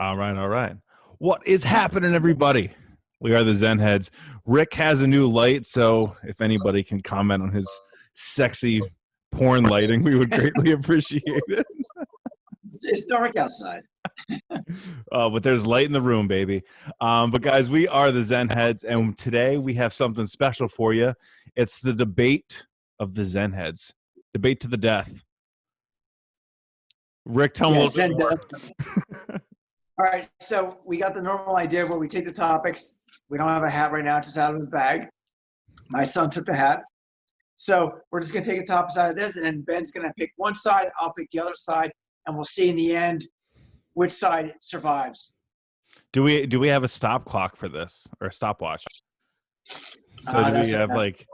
All right, all right. What is happening, everybody? We are the Zen Heads. Rick has a new light, so if anybody can comment on his sexy porn lighting, we would greatly appreciate it. It's dark outside. But there's light in the room, baby. But guys, we are the Zen Heads, and today we have something special for you. It's the debate of the Zen Heads. Debate to the death. Rick, tell me a little bit more. All right, so we got the normal idea where we take the topics. We don't have a hat right now, it's just out of his bag. My son took the hat. So we're just going to take the topics out of this, and then Ben's going to pick one side, I'll pick the other side, and we'll see in the end which side survives. Do we have a stop clock for this, or a stopwatch? So do we have like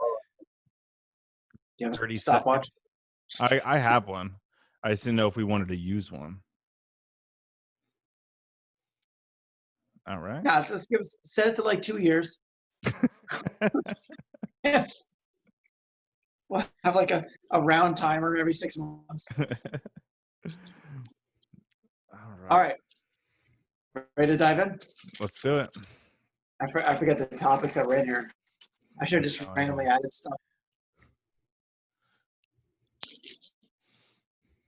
30 stopwatch? I have one. I just didn't know if we wanted to use one. All right. Yeah, let's set it to like 2 years. We'll have like a round timer every 6 months. All right. Ready to dive in? Let's do it. I forget the topics that were in here. I should have just randomly added stuff.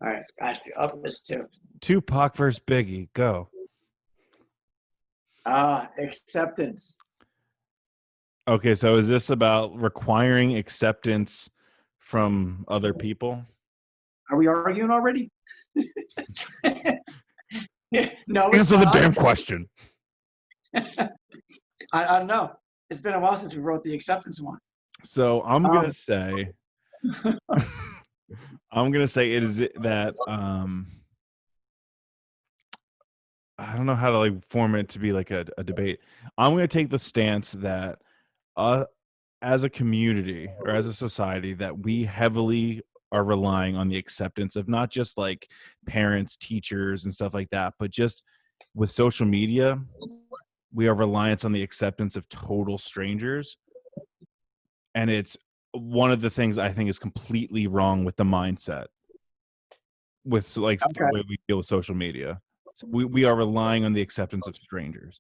All right, I have to up this too. Tupac versus Biggie, go. Acceptance. Okay, so is this about requiring acceptance from other people? Are we arguing already? No. Answer the damn question. I don't know. It's been a while since we wrote the acceptance one. So I'm gonna say, it is that I don't know how to like form it to be like a debate. I'm gonna take the stance that as a community or as a society that we heavily are relying on the acceptance of not just like parents, teachers, and stuff like that, but just with social media, we are reliant on the acceptance of total strangers. And it's one of the things I think is completely wrong with the mindset with like the way we deal with social media. So we are relying on the acceptance of strangers.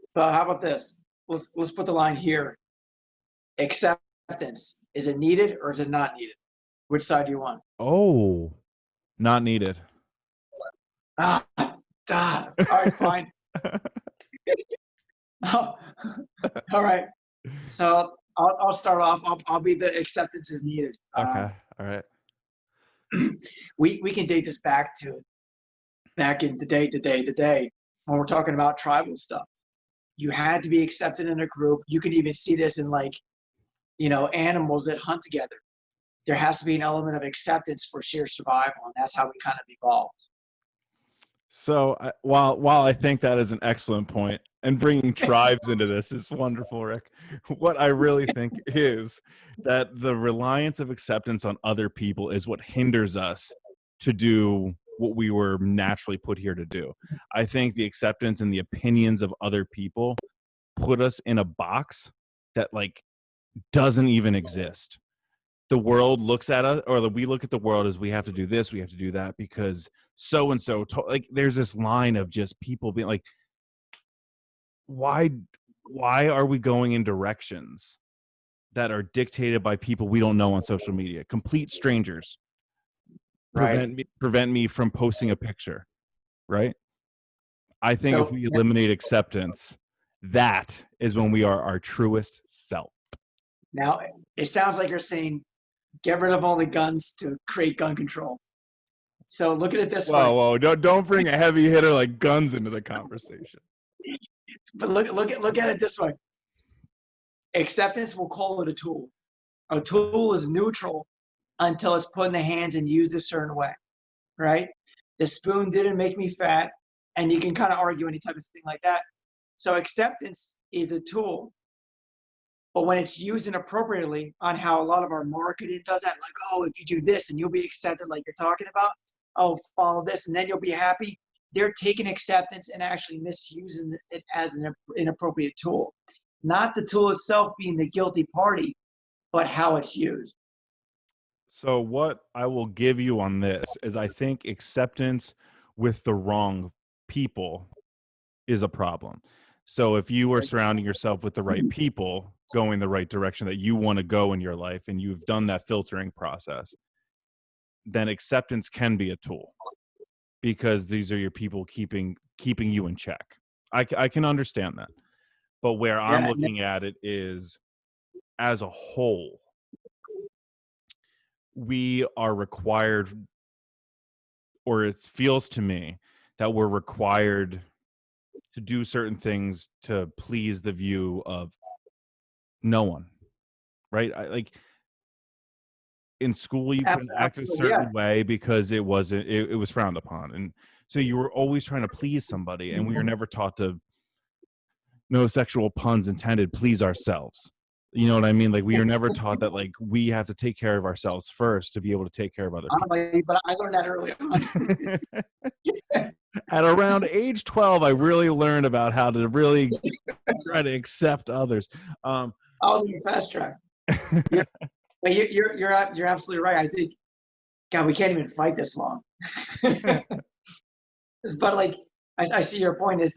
So how about this? Let's put the line here. Acceptance. Is it needed or is it not needed? Which side do you want? Oh, not needed. All right, fine. All right. So I'll start off. I'll be the acceptance is needed. Okay. All right. We can date this back in the day when we're talking about tribal stuff. You had to be accepted in a group. You can even see this in like, animals that hunt together. There has to be an element of acceptance for sheer survival, and that's how we kind of evolved. So while I think that is an excellent point, and bringing tribes into this is wonderful, Rick, what I really think is that the reliance of acceptance on other people is what hinders us to do what we were naturally put here to do. I think the acceptance and the opinions of other people put us in a box that like doesn't even exist. The world looks at us, or we look at the world as we have to do this, we have to do that because so and so. Like there's this line of just people being like, why are we going in directions that are dictated by people we don't know on social media? Complete strangers. Prevent me from posting a picture, right? I think if we eliminate acceptance, that is when we are our truest self. Now, it sounds like you're saying get rid of all the guns to create gun control. So look at it this way. Whoa! Don't bring a heavy hitter like guns into the conversation. But look at it this way. Acceptance, we'll call it a tool. A tool is neutral until it's put in the hands and used a certain way, right? The spoon didn't make me fat, and you can kind of argue any type of thing like that. So acceptance is a tool. But when it's used inappropriately on how a lot of our marketing does that, like, oh, if you do this and you'll be accepted like you're talking about, oh, follow this and then you'll be happy. They're taking acceptance and actually misusing it as an inappropriate tool. Not the tool itself being the guilty party, but how it's used. So what I will give you on this is I think acceptance with the wrong people is a problem. So if you are surrounding yourself with the right people going the right direction that you want to go in your life, and you've done that filtering process, then acceptance can be a tool, because these are your people keeping you in check. I can understand that. But where I'm Yeah, and looking at it is, as a whole, we are required, or it feels to me that we're required to do certain things to please the view of no one, right? Like in school, you couldn't act a absolutely, yeah. certain way because it was frowned upon, and so you were always trying to please somebody, and we were never taught to, no sexual puns intended, please ourselves. You know what I mean? Like we are never taught that, like, we have to take care of ourselves first to be able to take care of other I don't people. know, but I learned that early on. At around age 12, I really learned about how to really try to accept others. Um, I was in the fast track. You're, but you're absolutely right. I think, God, we can't even fight this long. But like, I see your point. Is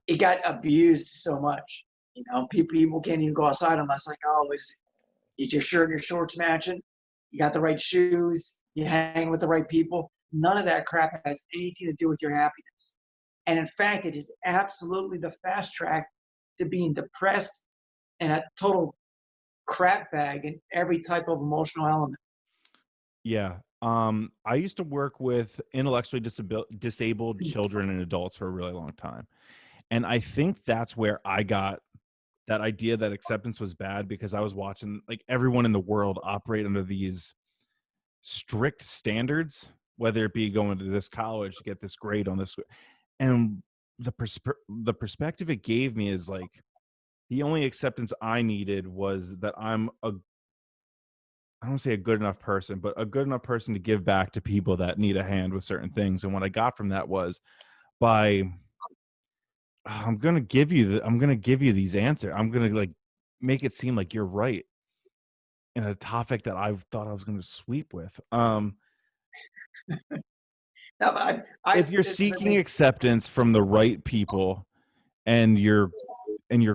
it got abused so much. You know, people can't even go outside unless, like, oh, is your shirt and your shorts matching? You got the right shoes. You hang with the right people. None of that crap has anything to do with your happiness. And in fact, it is absolutely the fast track to being depressed and a total crap bag in every type of emotional element. yeah. I used to work with intellectually disabled children and adults for a really long time. And I think that's where I got that idea that acceptance was bad, because I was watching like everyone in the world operate under these strict standards, whether it be going to this college to get this grade on this, and the perspective it gave me is like, the only acceptance I needed was that I don't say a good enough person, but a good enough person to give back to people that need a hand with certain things. And what I got from that was, by I'm gonna give you these answers. I'm gonna like make it seem like you're right in a topic that I thought I was gonna sweep with. Now, If you're seeking acceptance from the right people, and your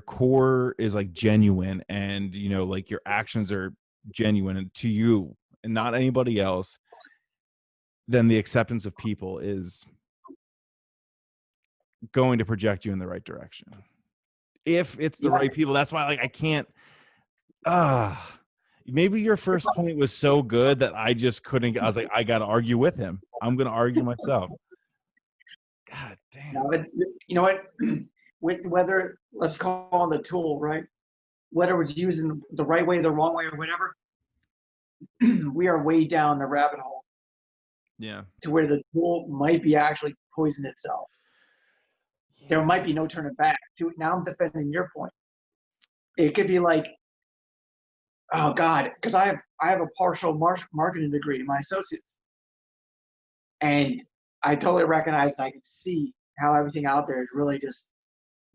core is like genuine, and like your actions are genuine to you and not anybody else, then the acceptance of people is going to project you in the right direction. If it's the yeah, right people. That's why, like, I can't ah maybe your first point was so good that I just couldn't. I was like, I gotta argue with him. I'm gonna argue myself. God damn. now, you know what? Whether, let's call it a tool, right? Whether it's used in the right way, the wrong way, or whatever, we are way down the rabbit hole Yeah. to where the tool might be actually poison itself. There Yeah. might be no turning back. Now I'm defending your point. It could be like, oh God, because I have a partial marketing degree in my associates, and I totally recognize and I can see how everything out there is really just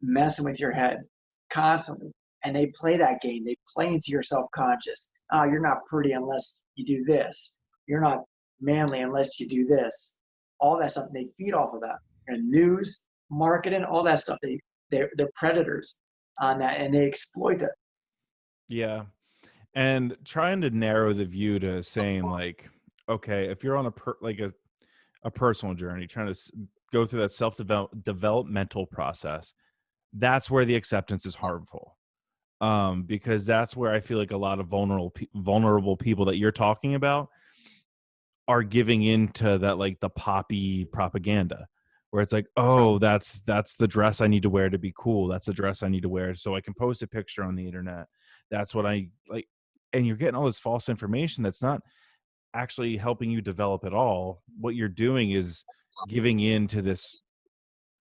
messing with your head constantly. And they play that game. They play into your self-conscious. Oh, you're not pretty unless you do this. You're not manly unless you do this. All that stuff. They feed off of that. And news, marketing, all that stuff. They're predators on that, and they exploit it. Yeah. And trying to narrow the view to saying, like, okay, if you're on a personal journey, trying to go through that developmental process, that's where the acceptance is harmful. Because that's where I feel like a lot of vulnerable people that you're talking about are giving into that, like the poppy propaganda, where it's like, oh, that's the dress I need to wear to be cool. That's the dress I need to wear so I can post a picture on the internet. That's what I like. And you're getting all this false information that's not actually helping you develop at all. What you're doing is giving in to this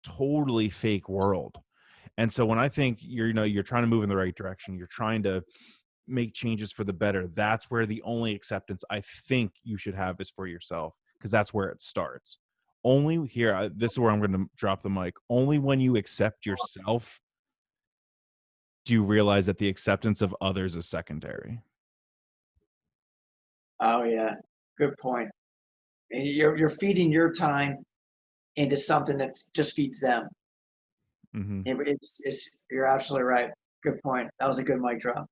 totally fake world. And so when I think you're trying to move in the right direction, you're trying to make changes for the better, that's where the only acceptance I think you should have is for yourself, because that's where it starts. Only here, this is where I'm going to drop the mic. Only when you accept yourself do you realize that the acceptance of others is secondary. Oh yeah, good point. And you're feeding your time into something that just feeds them. Mm-hmm. It's you're absolutely right. Good point. That was a good mic drop.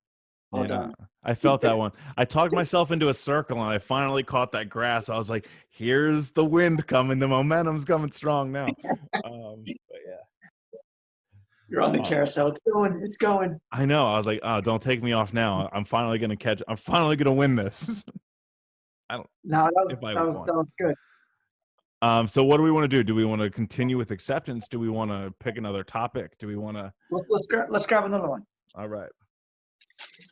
Well Yeah, done. I felt that one. I talked myself into a circle and I finally caught that grass. I was like, here's the wind coming. The momentum's coming strong now. But yeah. You're on the carousel. It's going. It's going. I know. I was like, oh, don't take me off now. I'm finally going to win this. I don't, No, if I that want. was good. So what do we want to do? Do we want to continue with acceptance? Do we want to pick another topic? Do we want to? Let's grab another one. All right.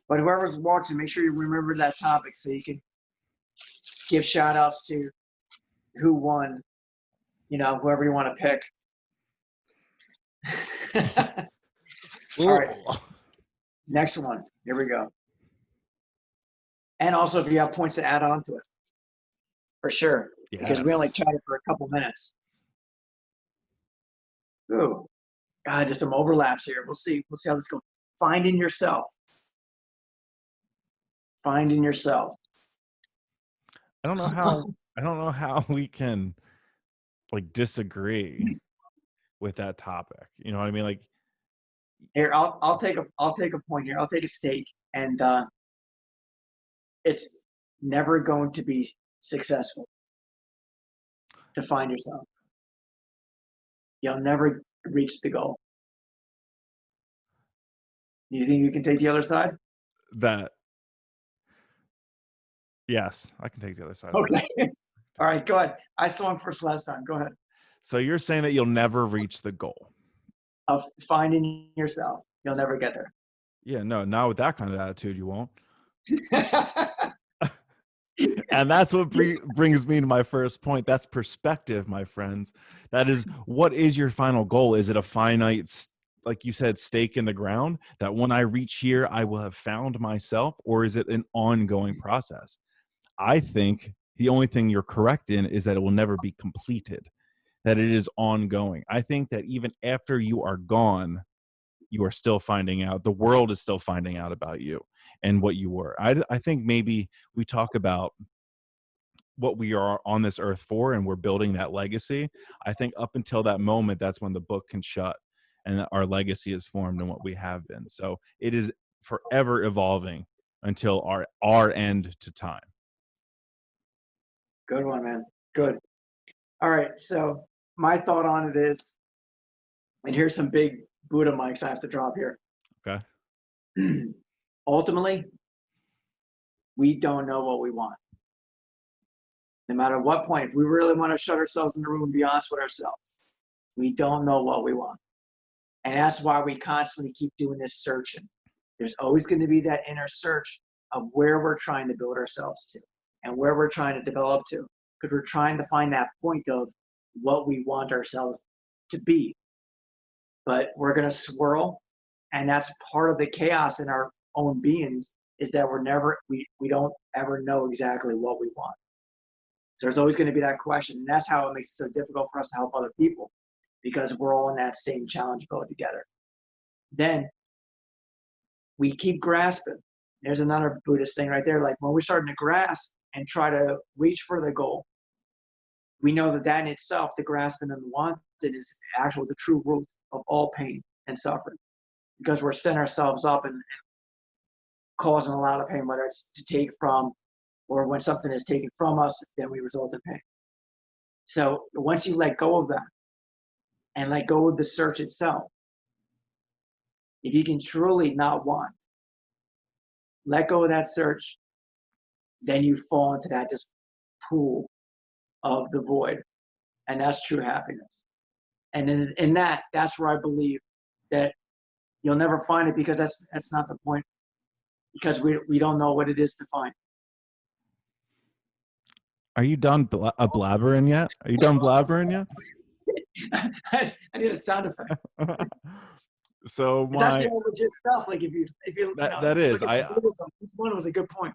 But whoever's watching, make sure you remember that topic so you can give shout outs to who won, whoever you want to pick. All right. Next one. Here we go. And also, if you have points to add on to it, for sure, because we only chatted for a couple minutes. Ooh, God, just some overlaps here. We'll see. We'll see how this goes. Finding yourself. Finding yourself. I don't know how we can like disagree with that topic. You know what I mean? Like, here, I'll take a point here. I'll take a stake, and it's never going to be successful to find yourself. You'll never reach the goal. You think you can take the other side? Yes, I can take the other side. Okay. All right, go ahead. I saw him first last time. Go ahead. So you're saying that you'll never reach the goal of finding yourself. You'll never get there. Yeah, no, not with that kind of attitude, you won't. And that's what brings me to my first point. That's perspective, my friends. That is, what is your final goal? Is it a finite, like you said, stake in the ground that when I reach here, I will have found myself? Or is it an ongoing process? I think the only thing you're correct in is that it will never be completed, that it is ongoing. I think that even after you are gone, you are still finding out, the world is still finding out about you and what you were. I think maybe we talk about what we are on this earth for, and we're building that legacy. I think up until that moment, that's when the book can shut and our legacy is formed and what we have been. So it is forever evolving until our end to time. Good one, man. Good. All right. So my thought on it is, and here's some big Buddha mics I have to drop here. Okay. Ultimately, we don't know what we want. No matter what point, if we really want to shut ourselves in the room and be honest with ourselves, we don't know what we want. And that's why we constantly keep doing this searching. There's always going to be that inner search of where we're trying to build ourselves to and where we're trying to develop to, because we're trying to find that point of what we want ourselves to be. But we're going to swirl, and that's part of the chaos in our own beings, is that we don't ever know exactly what we want. So there's always going to be that question, and that's how it makes it so difficult for us to help other people, because we're all in that same challenge boat together. Then we keep grasping. There's another Buddhist thing right there. Like when we're starting to grasp and try to reach for the goal, we know that in itself, the grasping and the wanting, is the true root of all pain and suffering, because we're setting ourselves up and causing a lot of pain, whether it's to take from, or when something is taken from us, then we result in pain. So once you let go of that and let go of the search itself, if you can truly not want, let go of that search, then you fall into that just pool of the void. And that's true happiness. And in that's where I believe that you'll never find it, because that's not the point, because we don't know what it is to find. Are you done blabbering yet? Are you done blabbering yet? I need a sound effect. So it's actually all legit stuff. Like if you that is each one was a good point.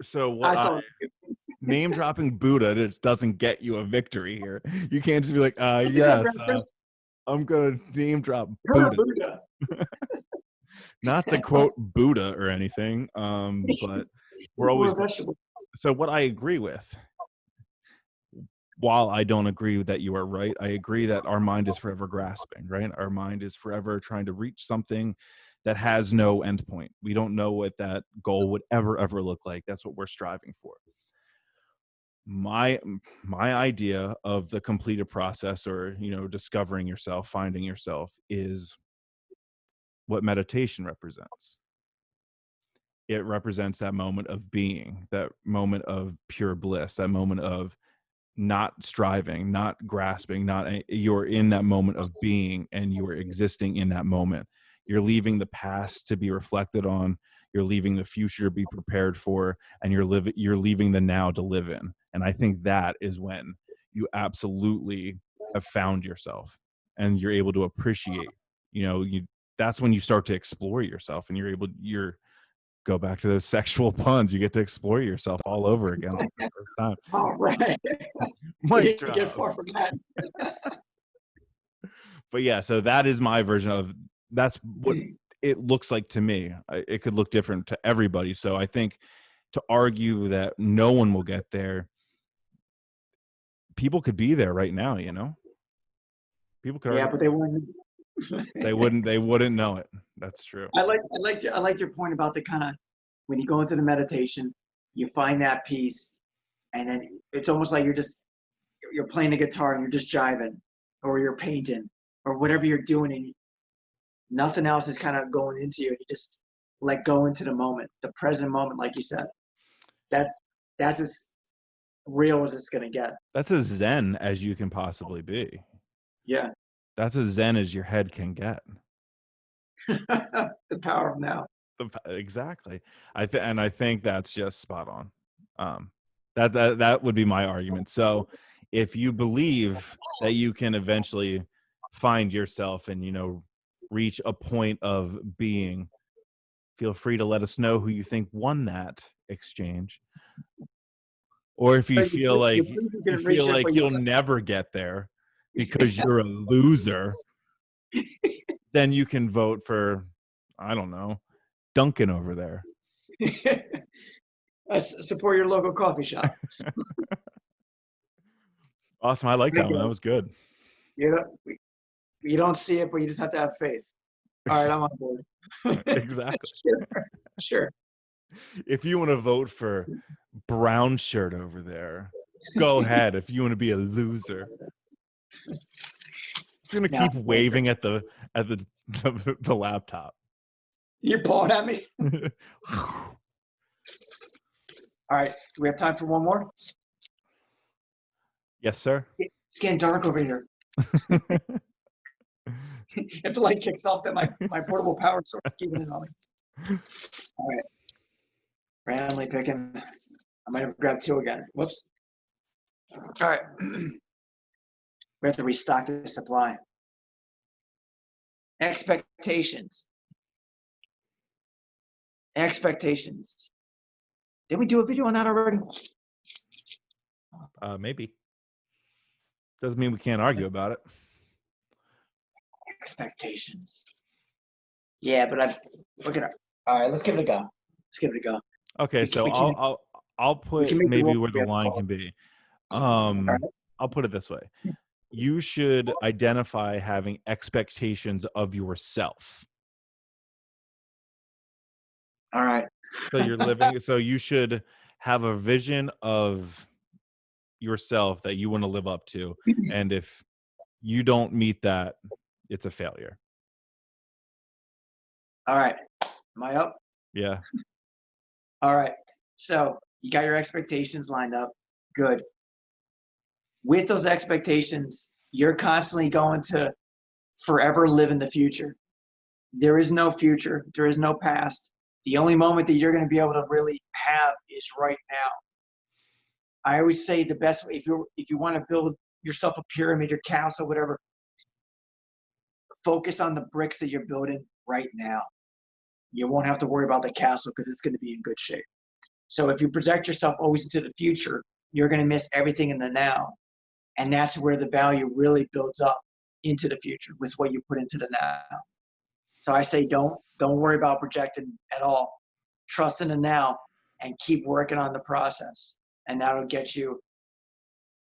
So what name dropping Buddha, it doesn't get you a victory here. You can't just be like, yes, I'm gonna name drop Buddha. Not to quote Buddha or anything, but we're always. So what I agree with, while I don't agree that you are right, I agree that our mind is forever grasping, right? Our mind is forever trying to reach something that has no endpoint. We don't know what that goal would ever look like. That's what we're striving for. My idea of the completed process, or discovering yourself, finding yourself, is what meditation represents. It represents that moment of being, that moment of pure bliss, that moment of not striving, not grasping, not you're in that moment of being, and you are existing in that moment. You're leaving the past to be reflected on, you're leaving the future to be prepared for, and you're leaving the now to live in. And I think that is when you absolutely have found yourself, and you're able to appreciate, that's when you start to explore yourself, and you're go back to those sexual puns. You get to explore yourself all over again for the first time. All right. We Mic didn't get drop. far from that. But yeah, so that is my version of, that's what it looks like to me. It could look different to everybody. So I think to argue that no one will get there, people could be there right now, people could Yeah, already, but they weren't. they wouldn't know it. That's true. I like your point about the kind of, when you go into the meditation, you find that peace, and then it's almost like you're playing the guitar and you're just jiving, or you're painting, or whatever you're doing, and nothing else is kind of going into you. You just let go into the moment, the present moment, like you said. That's as real as it's gonna get. That's as zen as you can possibly be. Yeah. That's as zen as your head can get. The power of now. Exactly. I think that's just spot on. That would be my argument. So if you believe that you can eventually find yourself and reach a point of being, feel free to let us know who you think won that exchange. Or if So you feel like you can reach it, but you you'll never get there because you're a loser, then you can vote for, I don't know, Duncan over there. support your local coffee shop. Awesome. I like that one. Okay. That was good. You don't see it, but you just have to have faith. All right, I'm on board. Exactly. Sure. If you want to vote for brown shirt over there, go ahead. If you want to be a loser, just gonna keep waving at the laptop. You're pulling at me. All right, do we have time for one more? Yes, sir. It's getting dark over here. If the light kicks off, then my portable power source keeping it on. All right. Randomly picking. I might have grabbed two again. Whoops. All right. We have to restock the supply. Expectations. Expectations. Did we do a video on that already? Maybe. Doesn't mean we can't argue about it. Expectations. Yeah, but I'm looking at. All right, let's give it a go. Let's give it a go. Okay, so I'll put maybe where the line can be. I'll put it this way. You should identify having expectations of yourself. All right. So you should have a vision of yourself that you want to live up to. And if you don't meet that, it's a failure. All right. Am I up? Yeah. All right. So you got your expectations lined up. Good. With those expectations, you're constantly going to forever live in the future. There is no future. There is no past. The only moment that you're going to be able to really have is right now. I always say the best way, if you want to build yourself a pyramid, your castle, whatever, focus on the bricks that you're building right now. You won't have to worry about the castle because it's going to be in good shape. So if you project yourself always into the future, you're going to miss everything in the now. And that's where the value really builds up into the future with what you put into the now. So I say don't worry about projecting at all. Trust in the now and keep working on the process. And that'll get you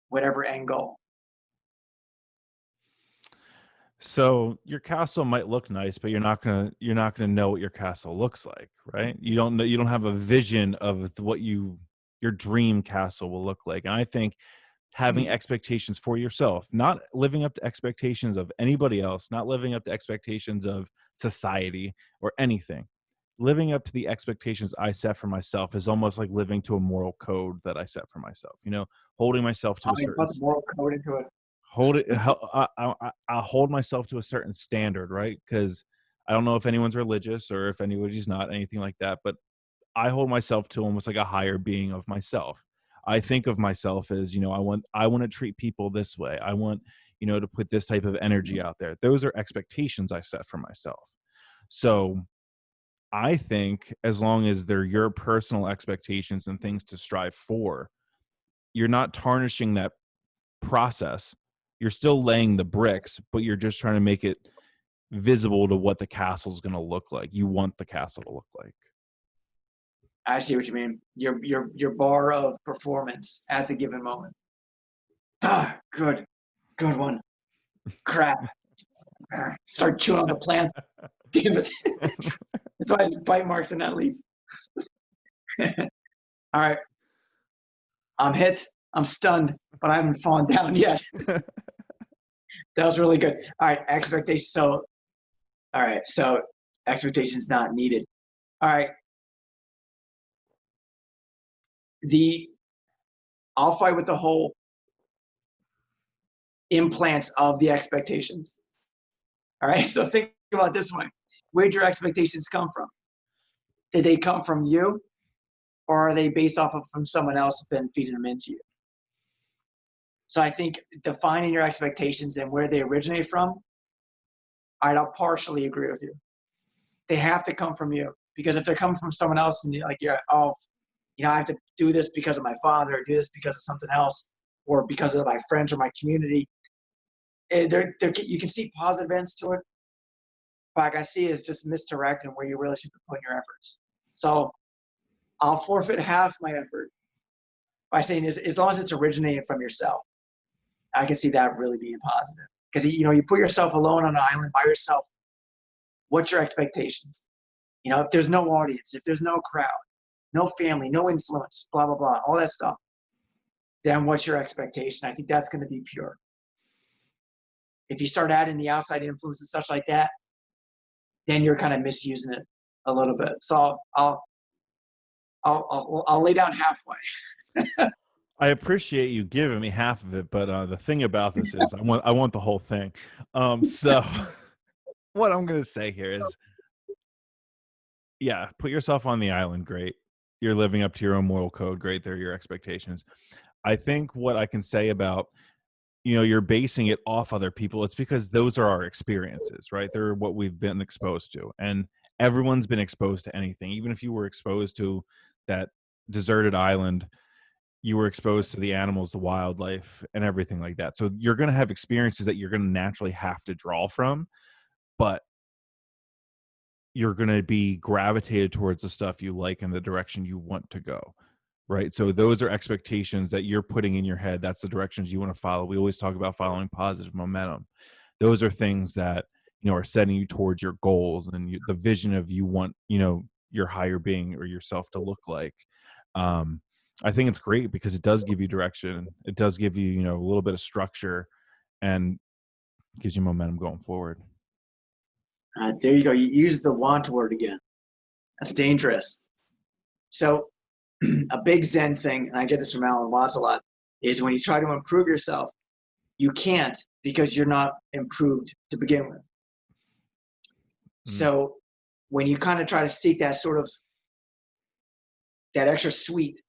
whatever end goal. So your castle might look nice, but you're not gonna know what your castle looks like, right? You don't have a vision of what your dream castle will look like. And I think having expectations for yourself, not living up to expectations of anybody else, not living up to expectations of society or anything. Living up to the expectations I set for myself is almost like living to a moral code that I set for myself. Holding myself to I a certain put the moral code into it. hold it. I hold myself to a certain standard, right? Because I don't know if anyone's religious or if anybody's not, anything like that. But I hold myself to almost like a higher being of myself. I think of myself as, I want to treat people this way. I want, to put this type of energy out there. Those are expectations I set for myself. So I think as long as they're your personal expectations and things to strive for, you're not tarnishing that process. You're still laying the bricks, but you're just trying to make it visible to what the castle's going to look like. You want the castle to look like. I see what you mean. Your bar of performance at the given moment. Ah, good one. Crap. Start chewing on the plants. Damn it. That's why there's bite marks in that leaf. All right. I'm hit. I'm stunned, but I haven't fallen down yet. That was really good. All right. Expectations. So expectations not needed. All right. I'll fight with the whole implants of the expectations. All right. So think about it this way. Where'd your expectations come from? Did they come from you, or are they based off of from someone else been feeding them into you? So I think defining your expectations and where they originate from, I'll partially agree with you. They have to come from you, because if they're coming from someone else and I have to do this because of my father, or do this because of something else, or because of my friends or my community, you can see positive ends to it. But like I see is just misdirecting where you really should be putting your efforts. So I'll forfeit half my effort by saying as long as it's originating from yourself. I can see that really being positive, because you put yourself alone on an island by yourself. What's your expectations? If there's no audience, if there's no crowd, no family, no influence, blah blah blah, all that stuff, then what's your expectation? I think that's going to be pure. If you start adding the outside influence and such like that, then you're kind of misusing it a little bit. So I'll lay down halfway. I appreciate you giving me half of it, but the thing about this is I want the whole thing. So what I'm going to say here is, yeah, put yourself on the island. Great. You're living up to your own moral code. Great. They're your expectations. I think what I can say about, you're basing it off other people, it's because those are our experiences, right? They're what we've been exposed to. And everyone's been exposed to anything. Even if you were exposed to that deserted island, you were exposed to the animals, the wildlife, and everything like that. So you're going to have experiences that you're going to naturally have to draw from, but you're going to be gravitated towards the stuff you like and the direction you want to go. Right. So those are expectations that you're putting in your head. That's the directions you want to follow. We always talk about following positive momentum. Those are things that, are setting you towards your goals and the vision of you want, your higher being or yourself to look like. I think it's great because it does give you direction. It does give you, a little bit of structure and gives you momentum going forward. There you go. You use the want word again. That's dangerous. So a big Zen thing, and I get this from Alan Watts a lot, is when you try to improve yourself, you can't, because you're not improved to begin with. So when you kind of try to seek that sort of that extra sweet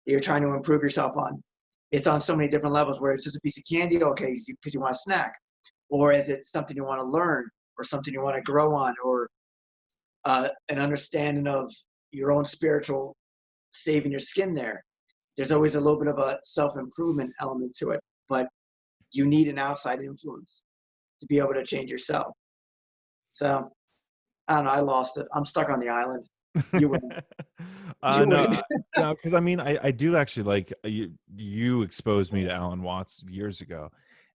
that you're trying to improve yourself on, it's on so many different levels, where it's just a piece of candy, okay, because you want a snack, or is it something you want to learn, or something you want to grow on, or an understanding of your own spiritual saving your skin there. There's always a little bit of a self-improvement element to it, but you need an outside influence to be able to change yourself. So I don't know, I lost it. I'm stuck on the island. You win. You No, win. no, because I mean, I do actually like you exposed me to Alan Watts years ago,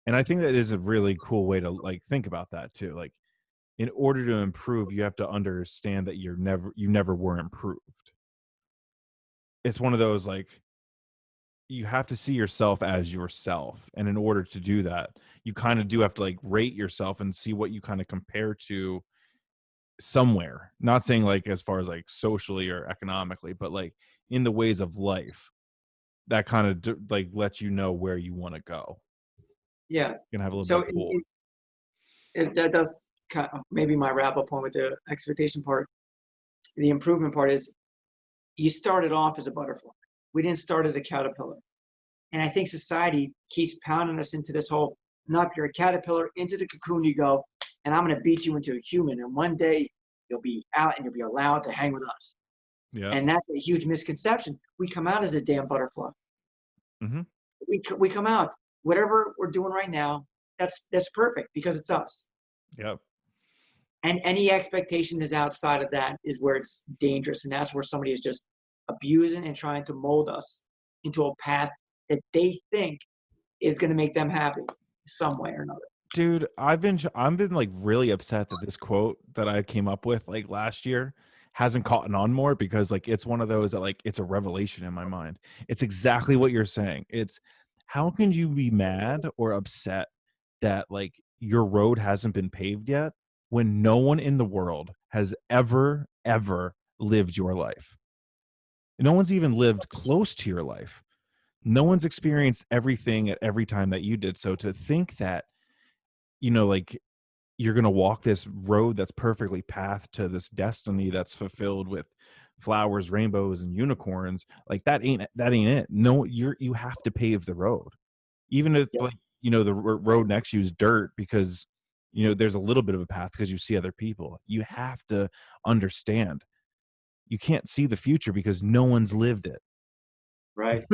and I think that is a really cool way to like think about that too. Like, in order to improve, you have to understand that you never were improved. It's one of those like you have to see yourself as yourself, and in order to do that, you kind of do have to like rate yourself and see what you kind of compare to somewhere. Not saying like as far as like socially or economically, but like in the ways of life that kind of like lets you know where you want to go. Yeah. You can have a little bit So of pull. that does kind of maybe my wrap up point with the expectation part. The improvement part is you started off as a butterfly. We didn't start as a caterpillar. And I think society keeps pounding us into this whole, nope, you're a caterpillar, into the cocoon you go, and I'm going to beat you into a human. And one day you'll be out and you'll be allowed to hang with us. Yeah. And that's a huge misconception. We come out as a damn butterfly. Mm-hmm. We come out, whatever we're doing right now, that's perfect because it's us. Yep. And any expectation is outside of that is where it's dangerous. And that's where somebody is just abusing and trying to mold us into a path that they think is going to make them happy some way or another. Dude, I've been like really upset that this quote that I came up with like last year hasn't caught on more, because like it's one of those that like it's a revelation in my mind. It's exactly what you're saying. It's how can you be mad or upset that like your road hasn't been paved yet when no one in the world has ever lived your life? No one's even lived close to your life. No one's experienced everything at every time that you did. So to think that, like you're going to walk this road that's perfectly pathed to this destiny that's fulfilled with flowers, rainbows, and unicorns, like that ain't it. No, you have to pave the road, even if Yep. like the road next to you is dirt, because there's a little bit of a path because you see other people. You have to understand you can't see the future because no one's lived it. Right.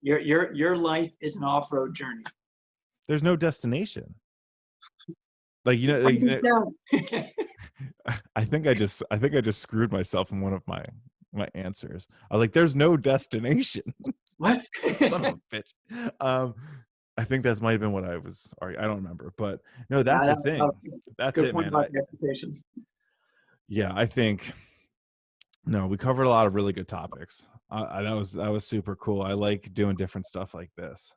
Your life is an off-road journey. There's no destination. Like Write this down. I think I just screwed myself in one of my answers. I was like, "There's no destination." What? Son of a bitch. I think that might have been what I was. I don't remember, but no, that's the thing. That's Good it, point man. about the expectations. Yeah, I think no, we covered a lot of really good topics. That was super cool. I like doing different stuff like this.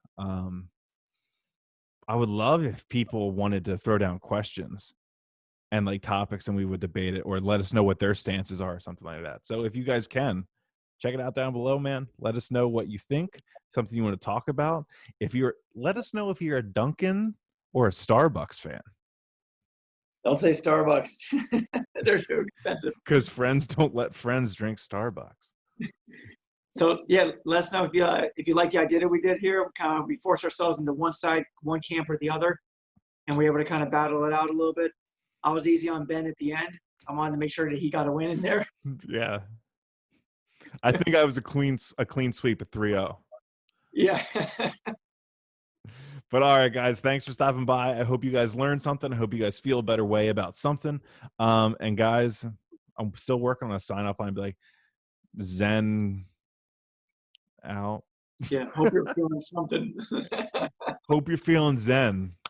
I would love if people wanted to throw down questions and like topics, and we would debate it or let us know what their stances are or something like that. So if you guys can, check it out down below, man. Let us know what you think, something you want to talk about. Let us know if you're a Dunkin' or a Starbucks fan, Don't say Starbucks. They're so expensive. because friends don't let friends drink Starbucks. So yeah, let us know if you like the idea that we did here. Kind of we force ourselves into one side, one camp or the other, and we're able to kind of battle it out a little bit. I was easy on Ben at the end. I wanted to make sure that he got a win in there. Yeah, I think I was a clean sweep at 3-0. Yeah. But all right, guys, thanks for stopping by. I hope you guys learned something. I hope you guys feel a better way about something. And guys, I'm still working on a sign off line. Be like, Zen out. Yeah. Hope you're feeling something. Hope you're feeling Zen.